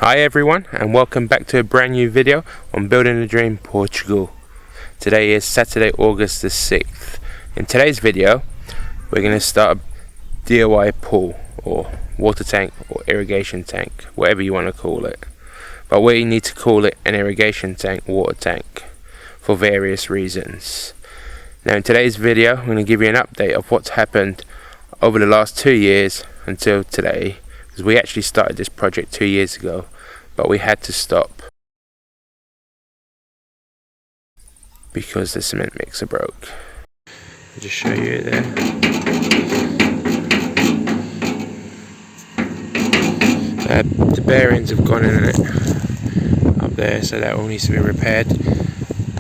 Hi everyone, and welcome back to a brand new video on Building a Dream Portugal. Today is Saturday, August the 6th. In today's video we're going to start a DIY pool or water tank or irrigation tank, whatever you want to call it. But we need to call it an irrigation tank, water tank, for various reasons. Now in today's video I'm going to give you an update of what's happened over the last 2 years until today, because we actually started this project 2 years ago, but we had to stop because the cement mixer broke. I'll just show you there. The bearings have gone in it up there, so that all needs to be repaired.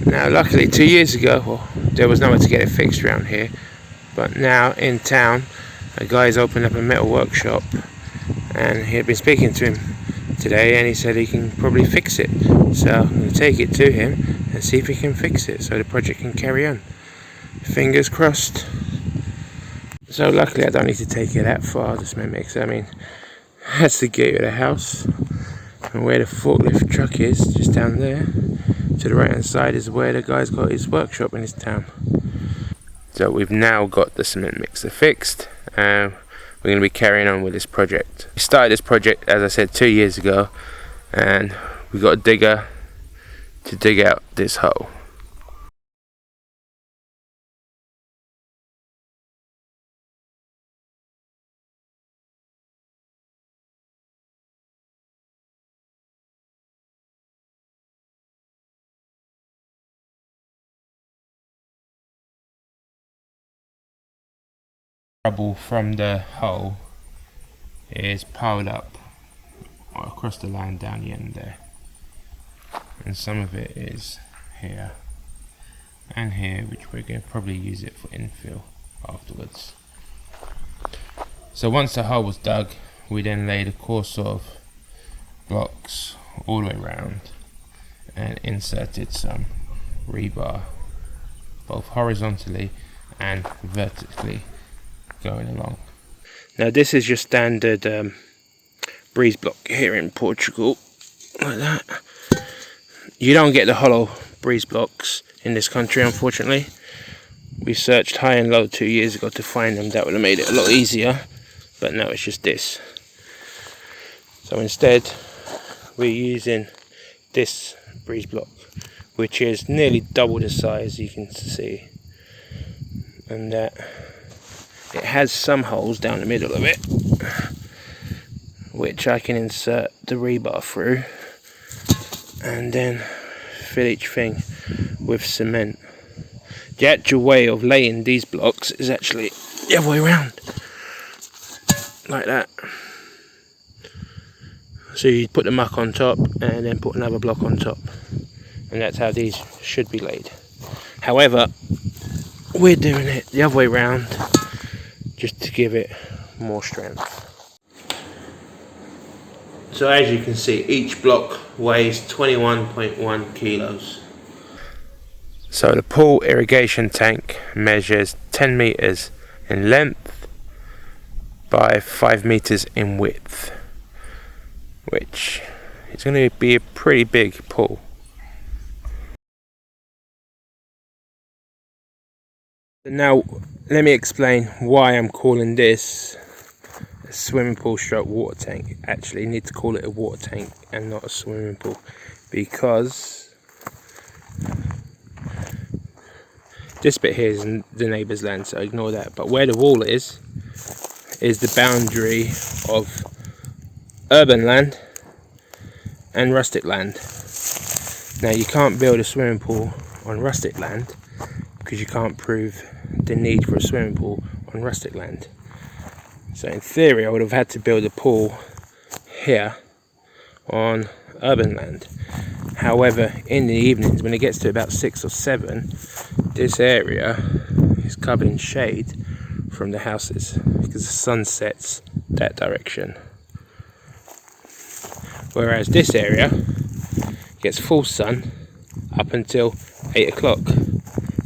Now luckily 2 years ago, well, there was nowhere to get it fixed around here, but now in town a guy's opened up a metal workshop, and he had been speaking to him today and he said he can probably fix it. So I'm going to take it to him and see if he can fix it so the project can carry on. Fingers crossed. So luckily I don't need to take it that far, the cement mixer. I mean, that's the gate of the house, and where the forklift truck is, just down there to the right hand side, is where the guy's got his workshop in his town. So we've now got the cement mixer fixed. We're going to be carrying on with this project. We started this project, as I said, 2 years ago, and we got a digger to dig out this hole. Rubble from the hole is piled up across the line down the end there, and some of it is here and here, which we're going to probably use it for infill afterwards. So once the hole was dug, we then laid a course of blocks all the way around and inserted some rebar both horizontally and vertically going along. Now this is your standard breeze block here in Portugal, like that. You don't get the hollow breeze blocks in this country, unfortunately. We searched high and low 2 years ago to find them. That would have made it a lot easier, but now it's just this. So instead we're using this breeze block, which is nearly double the size, you can see, and that it has some holes down the middle of it, which I can insert the rebar through and then fill each thing with cement. The actual way of laying these blocks is actually the other way around, like that. So you put the muck on top and then put another block on top, and that's how these should be laid. However, we're doing it the other way around just to give it more strength. So as you can see, each block weighs 21.1 kilos. So the pool irrigation tank measures 10 meters in length by 5 meters in width, which is going to be a pretty big pool. Now let me explain why I'm calling this a swimming pool stroke water tank. Actually, you need to call it a water tank and not a swimming pool, because this bit here is the neighbour's land, so ignore that. But where the wall is the boundary of urban land and rustic land. Now you can't build a swimming pool on rustic land because you can't prove the need for a swimming pool on rustic land. So in theory I would have had to build a pool here on urban land. However, in the evenings when it gets to about 6 or 7, this area is covered in shade from the houses because the sun sets that direction. Whereas this area gets full sun up until 8 o'clock.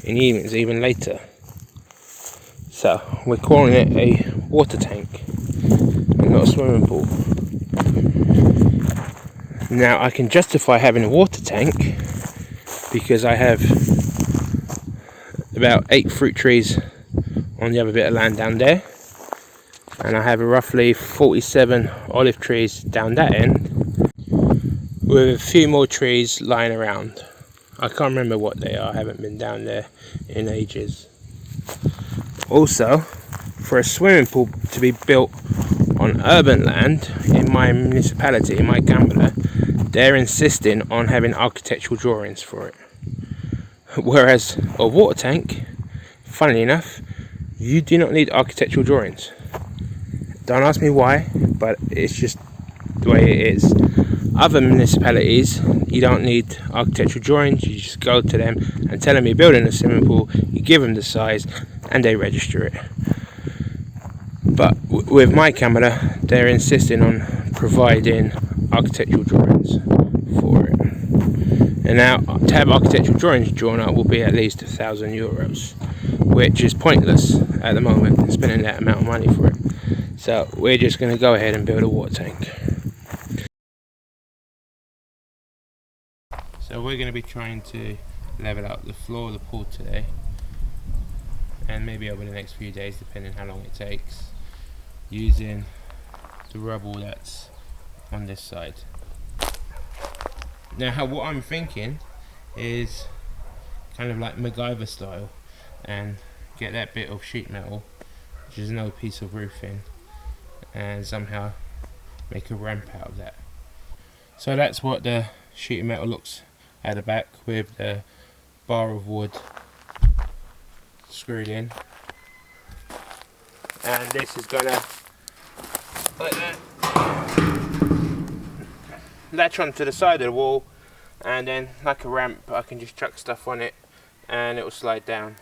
In the evenings even later. So we're calling it a water tank and not a swimming pool. Now I can justify having a water tank because I have about 8 fruit trees on the other bit of land down there, and I have roughly 47 olive trees down that end, with a few more trees lying around. I can't remember what they are, I haven't been down there in ages. Also, for a swimming pool to be built on urban land in my municipality, in my Gambler, they're insisting on having architectural drawings for it. Whereas a water tank, funnily enough, you do not need architectural drawings. Don't ask me why, but it's just the way it is. Other municipalities, you don't need architectural drawings, you just go to them and tell them you're building a swimming pool, you give them the size, and they register it. But with my camera, they're insisting on providing architectural drawings for it. And now, to have architectural drawings drawn up will be at least €1,000, which is pointless at the moment, spending that amount of money for it. So we're just going to go ahead and build a water tank. So we're going to be trying to level out the floor of the pool today, and maybe over the next few days, depending how long it takes, using the rubble that's on this side. Now what I'm thinking is kind of like MacGyver style, and get that bit of sheet metal, which is no piece of roofing, and somehow make a ramp out of that. So that's what the sheet of metal looks at the back, with the bar of wood screwed in, and this is gonna like that latch onto the side of the wall, and then like a ramp I can just chuck stuff on it and it will slide down.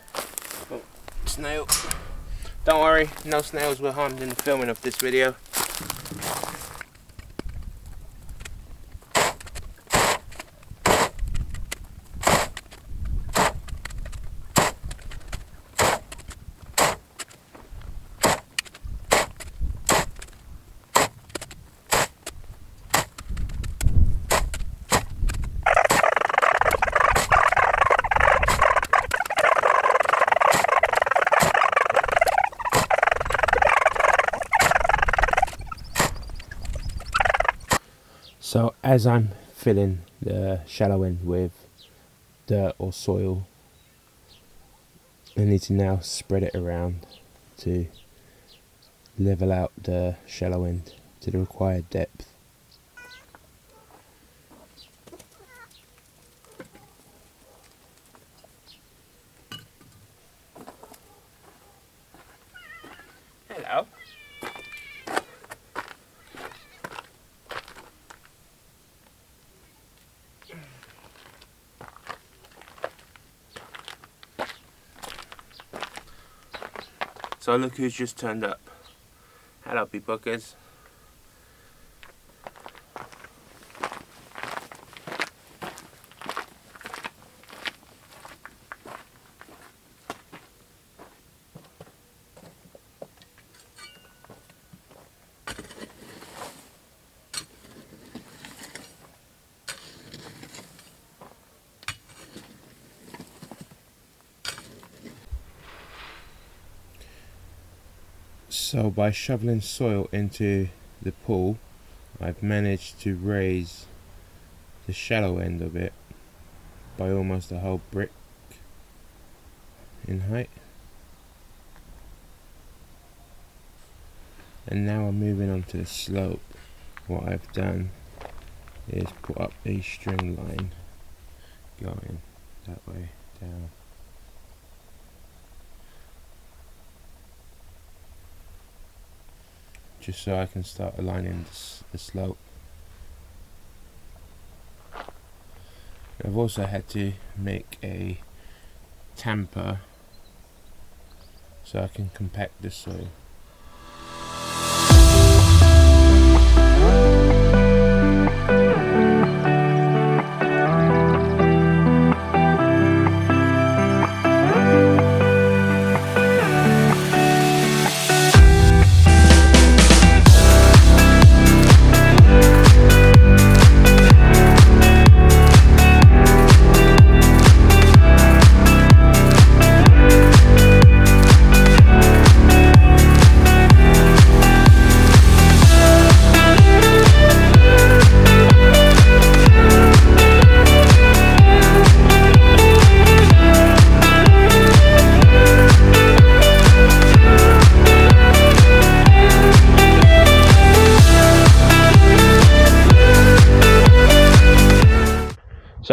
Oh, snail. Don't worry, no snails were harmed in the filming of this video. So as I'm filling the shallow end with dirt or soil, I need to now spread it around to level out the shallow end to the required depth. Hello. So look who's just turned up. Hello, peapockers. So by shoveling soil into the pool, I've managed to raise the shallow end of it by almost a whole brick in height. And now I'm moving on to the slope. What I've done is put up a string line going that way down. Just so I can start aligning the slope. I've also had to make a tamper so I can compact the soil.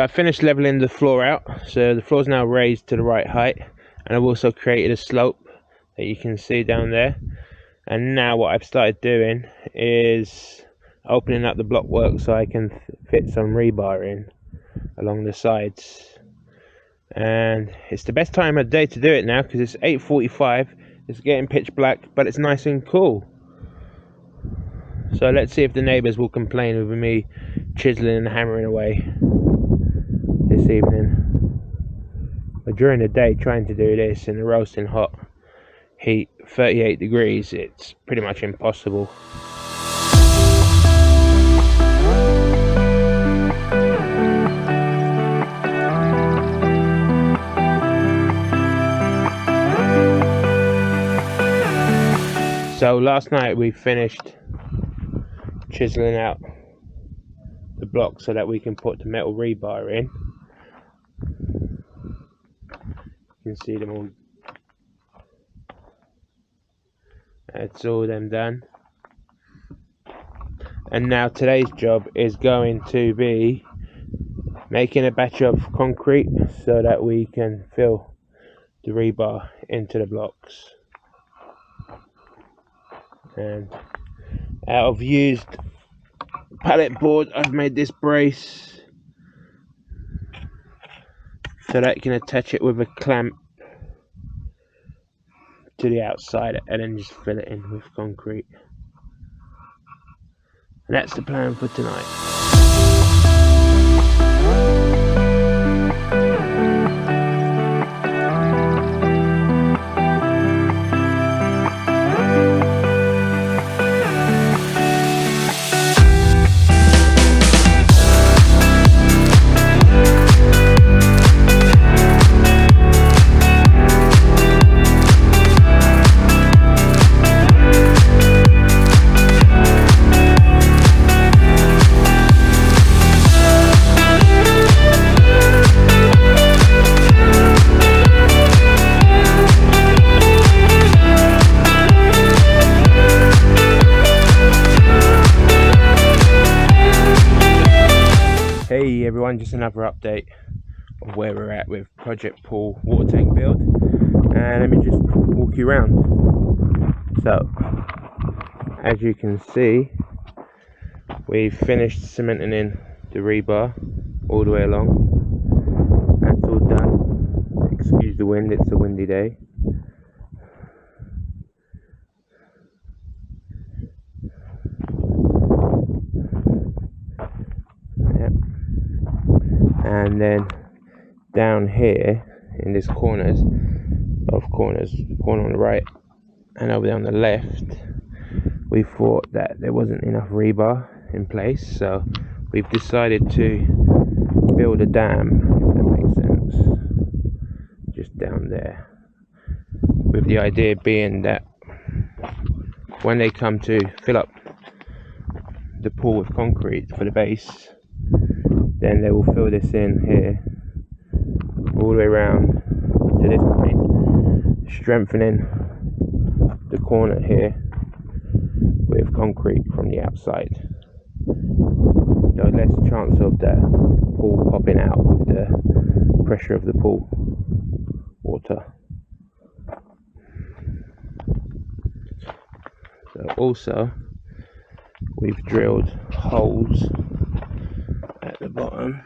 I finished leveling the floor out, so the floor is now raised to the right height, and I've also created a slope that you can see down there. And now what I've started doing is opening up the block work so I can fit some rebar in along the sides. And it's the best time of day to do it now because it's 8:45. It's getting pitch black, but it's nice and cool. So let's see if the neighbours will complain with me chiseling and hammering away this evening. But during the day, trying to do this in the roasting hot heat, 38 degrees, it's pretty much impossible. So last night we finished chiseling out the blocks so that we can put the metal rebar in. You can see them all. That's all them done. And now today's job is going to be making a batch of concrete so that we can fill the rebar into the blocks. And out of used pallet board, I've made this brace so that you can attach it with a clamp to the outside and then just fill it in with concrete. And that's the plan for tonight. Hey everyone, just another update of where we're at with Project Pool water tank build, and let me just walk you around. So as you can see, we've finished cementing in the rebar all the way along. That's all done. Excuse the wind, it's a windy day. And then down here in this corner on the right and over there on the left, we thought that there wasn't enough rebar in place, so we've decided to build a dam, if that makes sense, just down there, with the idea being that when they come to fill up the pool with concrete for the base, then they will fill this in here all the way around to this point, strengthening the corner here with concrete from the outside. There's less chance of the pool popping out with the pressure of the pool water. So also we've drilled holes at the bottom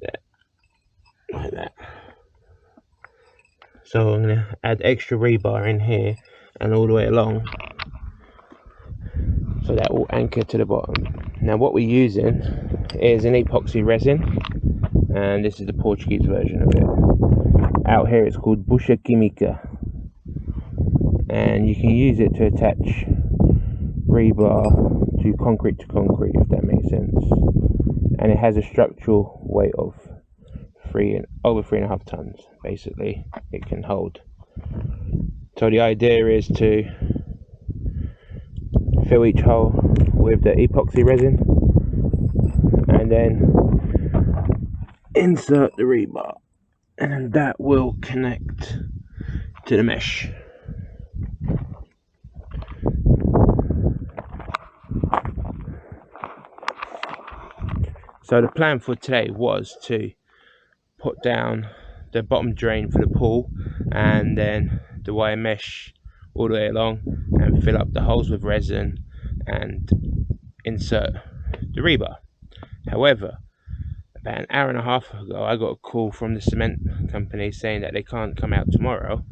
there, like that. So I'm going to add extra rebar in here and all the way along, so that will anchor to the bottom. Now what we're using is an epoxy resin, and this is the Portuguese version of it. Out here it's called Bucha Química, and you can use it to attach rebar to concrete, if that makes sense. And it has a structural weight of over 3.5 tons, basically, it can hold. So the idea is to fill each hole with the epoxy resin and then insert the rebar, and then that will connect to the mesh. So the plan for today was to put down the bottom drain for the pool and then the wire mesh all the way along and fill up the holes with resin and insert the rebar. However, about an hour and a half ago I got a call from the cement company saying that they can't come out tomorrow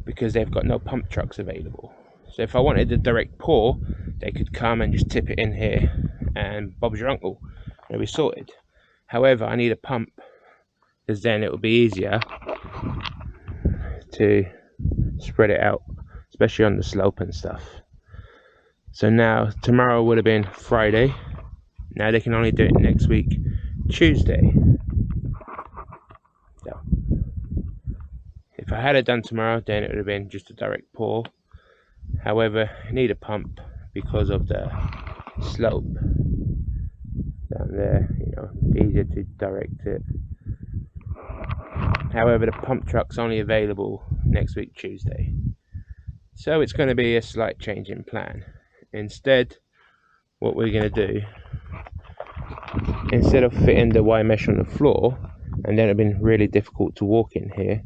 because they've got no pump trucks available. So if I wanted a direct pour, they could come and just tip it in here and Bob's your uncle, it'll be sorted. However, I need a pump because then it will be easier to spread it out, especially on the slope and stuff. So now tomorrow would have been Friday, now they can only do it next week Tuesday. So if I had it done tomorrow, then it would have been just a direct pour. However, I need a pump because of the slope down there, you know, easier to direct it. However, the pump truck's only available next week Tuesday, so it's going to be a slight change in plan. Instead, what we're going to do, instead of fitting the wire mesh on the floor, and then it'd been really difficult to walk in here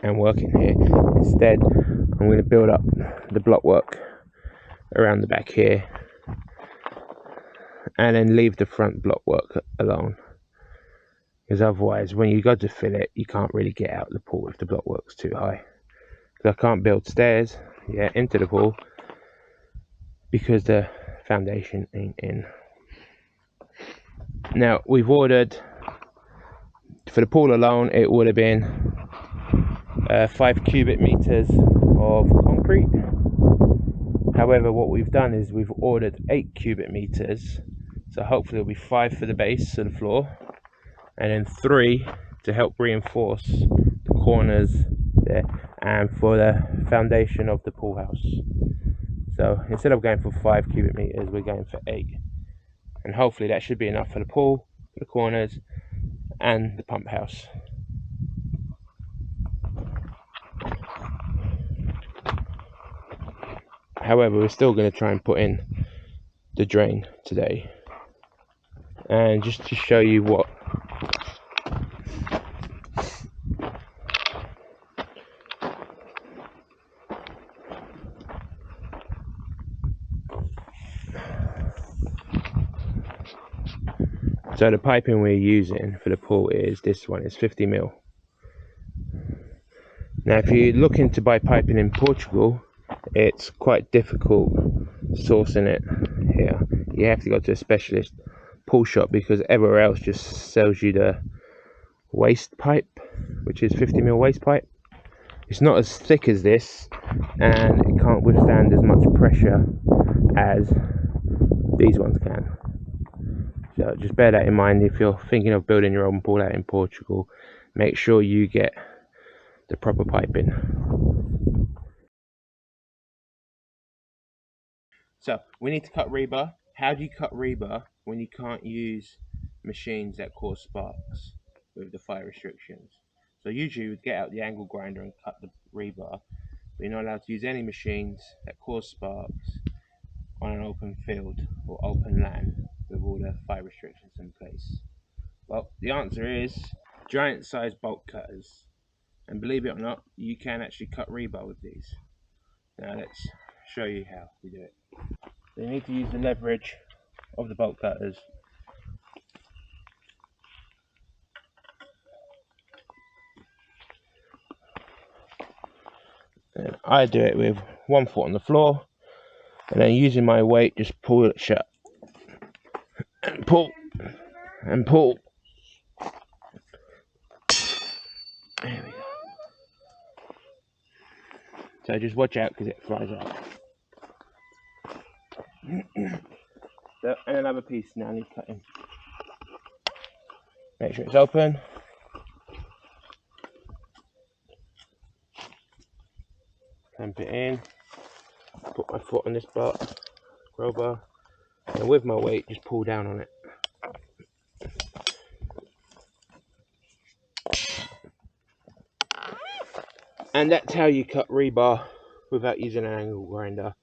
and work in here, instead I'm going to build up the block work around the back here and then leave the front block work alone, because otherwise when you go to fill it you can't really get out of the pool if the block work's too high. Because I can't build stairs into the pool because the foundation ain't in. Now we've ordered, for the pool alone it would have been 5 cubic meters of concrete. However, what we've done is we've ordered 8 cubic meters, so hopefully it'll be 5 for the base of the floor and then 3 to help reinforce the corners there and for the foundation of the pool house. So instead of going for 5 cubic meters, we're going for 8, and hopefully that should be enough for the pool, for the corners and the pump house. However, we're still going to try and put in the drain today. And just to show you what so the piping we're using for the pool is this one, is 50mm. Now if you're looking to buy piping in Portugal, it's quite difficult sourcing it here. You have to go to a specialist pool shop because everywhere else just sells you the waste pipe, which is 50mm waste pipe. It's not as thick as this and it can't withstand as much pressure as these ones can. So just bear that in mind if you're thinking of building your own pool out in Portugal. Make sure you get the proper piping. So we need to cut rebar. How do you cut rebar when you can't use machines that cause sparks with the fire restrictions? So usually you would get out the angle grinder and cut the rebar, but you're not allowed to use any machines that cause sparks on an open field or open land with all the fire restrictions in place. Well, the answer is giant sized bolt cutters, and believe it or not, you can actually cut rebar with these. Now let's show you how we do it. So you need to use the leverage of the bolt cutters. And I do it with one foot on the floor and then using my weight just pull it shut and pull and pull. There we go. So just watch out because it flies out. So, and another piece now needs cutting. Make sure it's open. Clamp it in. Put my foot on this crowbar, and with my weight just pull down on it. And that's how you cut rebar without using an angle grinder.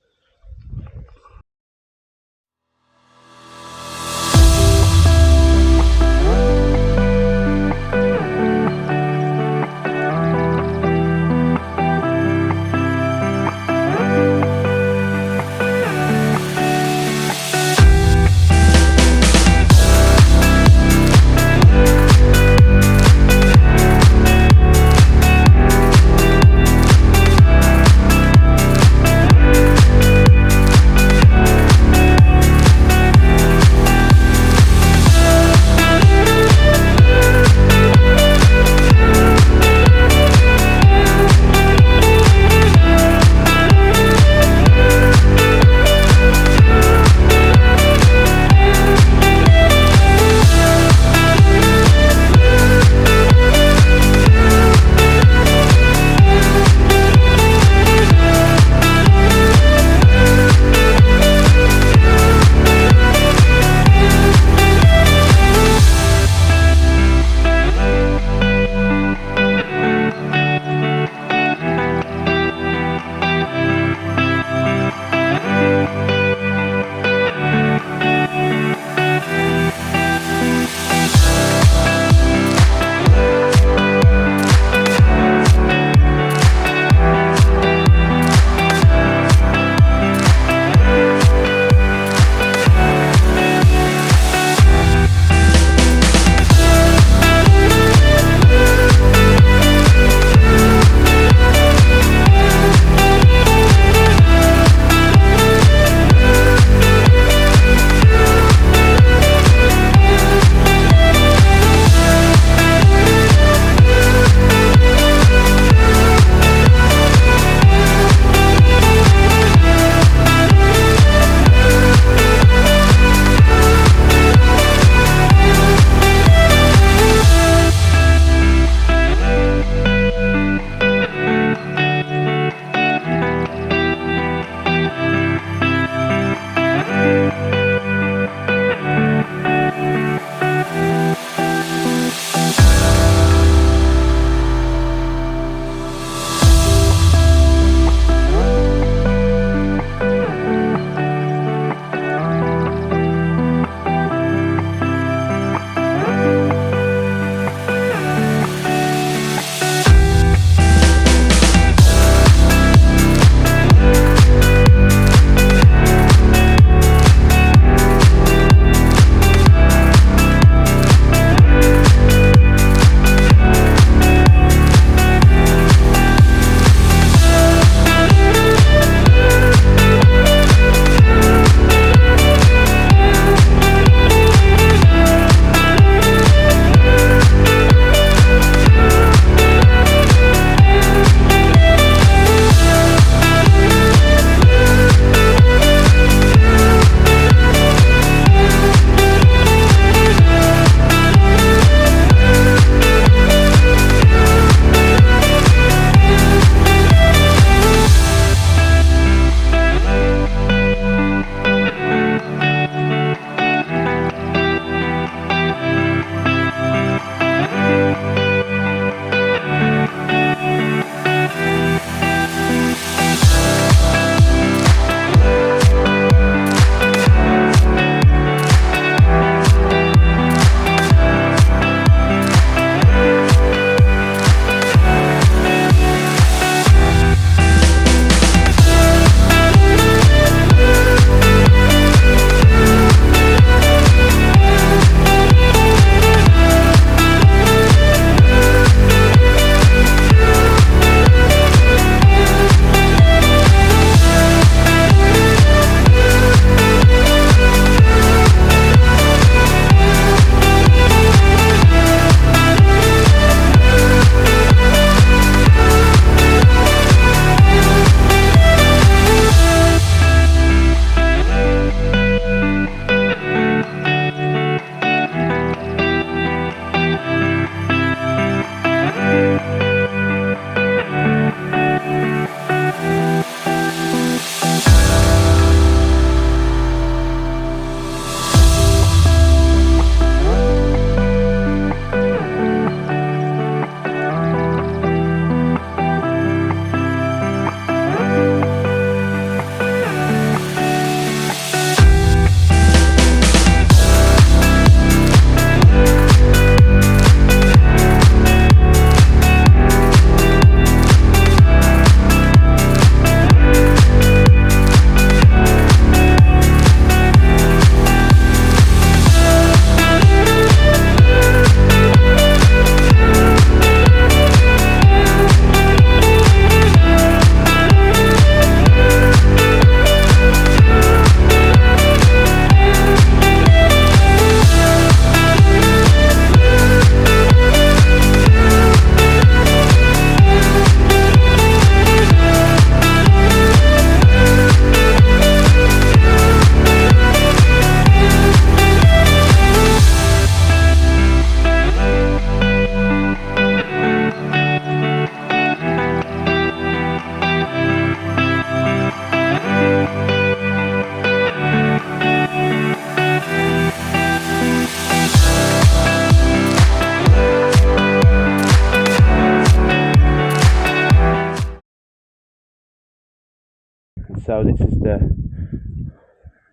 So this is the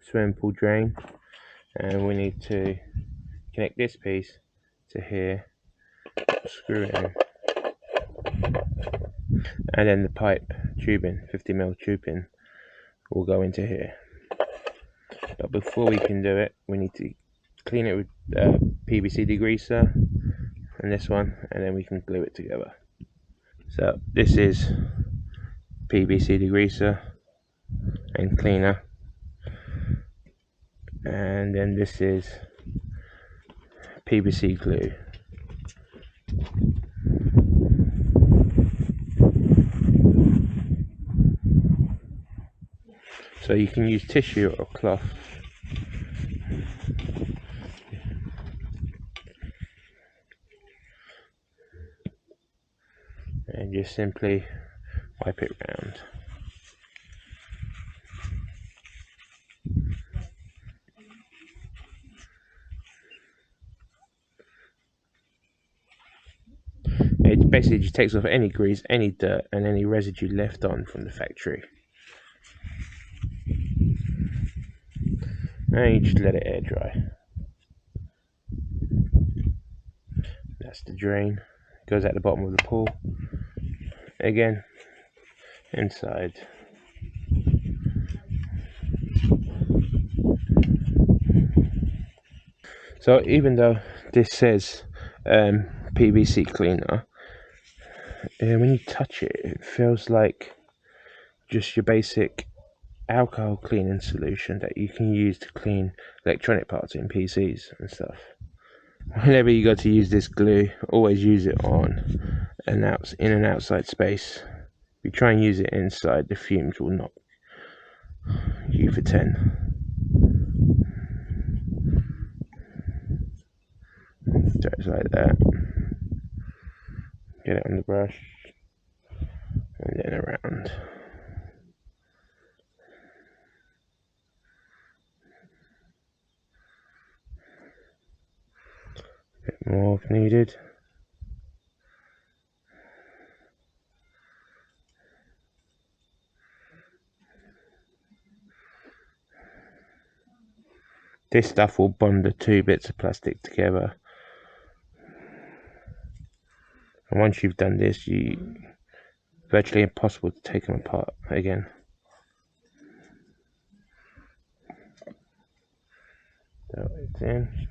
swimming pool drain, and we need to connect this piece to here, screw it in, and then the pipe tubing, 50mm tubing, will go into here. But before we can do it, we need to clean it with PVC degreaser and this one, and then we can glue it together. So this is PVC degreaser and cleaner, and then this is PVC glue. So you can use tissue or cloth. And just simply wipe it round. It basically just takes off any grease, any dirt, and any residue left on from the factory. And you just let it air dry. That's the drain. It goes at the bottom of the pool. Again, inside. So even though this says PVC cleaner, when you touch it, it feels like just your basic alcohol cleaning solution that you can use to clean electronic parts in PCs and stuff. Whenever you go to use this glue, always use it on in an outside space. If you try and use it inside, the fumes will knock you for 10. So it's like that. Get it on the brush and then around. A bit more if needed. This stuff will bond the two bits of plastic together. And once you've done this, virtually impossible to take them apart again. So it's in.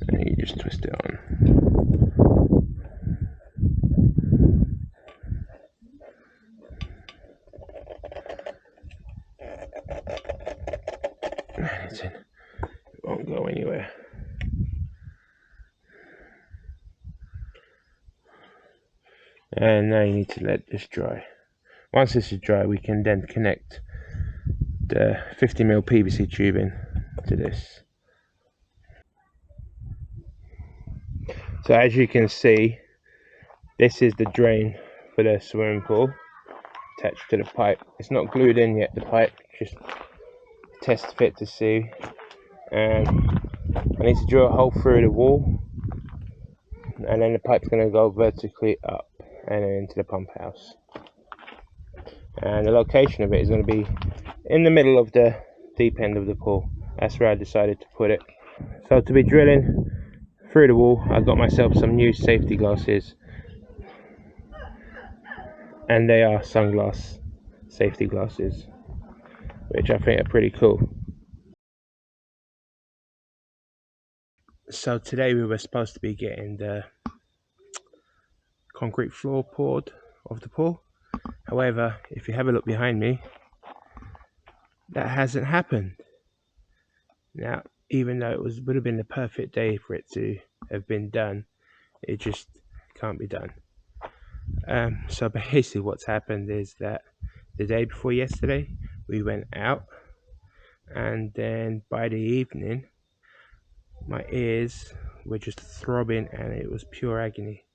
And you just twist it on. And it's in. It won't go anywhere. And now you need to let this dry. Once this is dry, we can then connect the 50mm PVC tubing to this. So as you can see, this is the drain for the swimming pool attached to the pipe. It's not glued in yet, the pipe, just test fit to see. And I need to drill a hole through the wall, and then the pipe's going to go vertically up and then into the pump house. And the location of it is going to be in the middle of the deep end of the pool. That's where I decided to put it. So to be drilling through the wall, I got myself some new safety glasses, and they are sunglass safety glasses, which I think are pretty cool. So today we were supposed to be getting the concrete floor poured of the pool. However, if you have a look behind me, that hasn't happened. Now, even though it would have been the perfect day for it to have been done, it just can't be done. So basically what's happened is that the day before yesterday, we went out, and then by the evening, my ears were just throbbing, and it was pure agony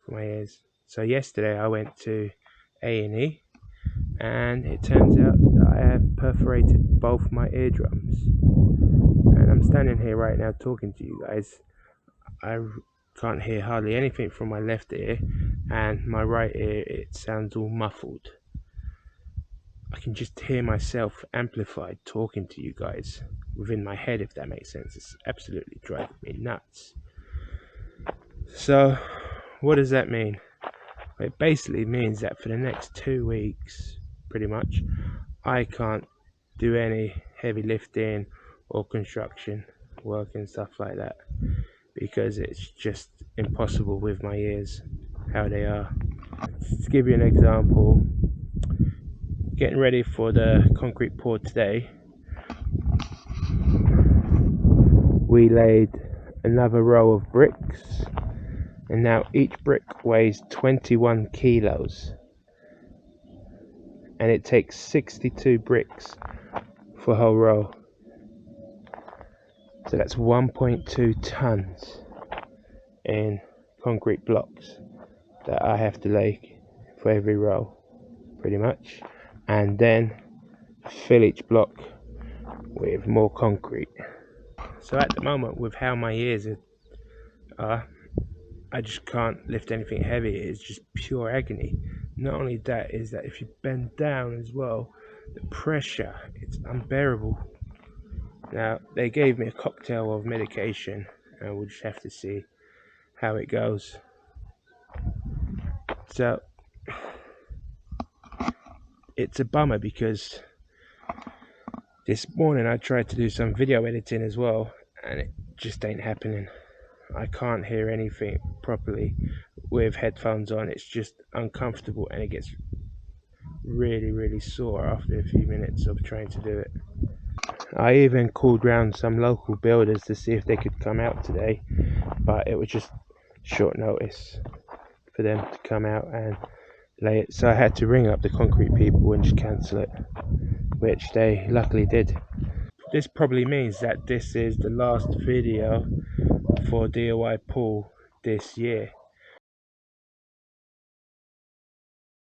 for my ears. So yesterday I went to A&E, and it turns out that I have perforated both my eardrums. And I'm standing here right now talking to you guys. I can't hear hardly anything from my left ear, and my right ear, it sounds all muffled. I can just hear myself amplified talking to you guys within my head, if that makes sense. It's absolutely driving me nuts. So what does that mean? It basically means that for the next 2 weeks, pretty much, I can't do any heavy lifting or construction work and stuff like that, because it's just impossible with my ears, how they are. To give you an example, getting ready for the concrete pour today, we laid another row of bricks, and now each brick weighs 21 kilos, and it takes 62 bricks for a whole row. So that's 1.2 tons in concrete blocks that I have to lay for every row, pretty much, and then fill each block with more concrete. So at the moment, with how my ears are, I just can't lift anything heavy. It's just pure agony. Not only that, is that if you bend down as well, the pressure, it's unbearable. Now, they gave me a cocktail of medication, and we'll just have to see how it goes. So it's a bummer, because this morning I tried to do some video editing as well, and it just ain't happening. I can't hear anything properly with headphones on. It's just uncomfortable, and it gets really sore after a few minutes of trying to do it. I even called round some local builders to see if they could come out today, but it was just short notice for them to come out and lay it, so I had to ring up the concrete people and just cancel it, which they luckily did. This probably means that this is the last video for DIY pool this year,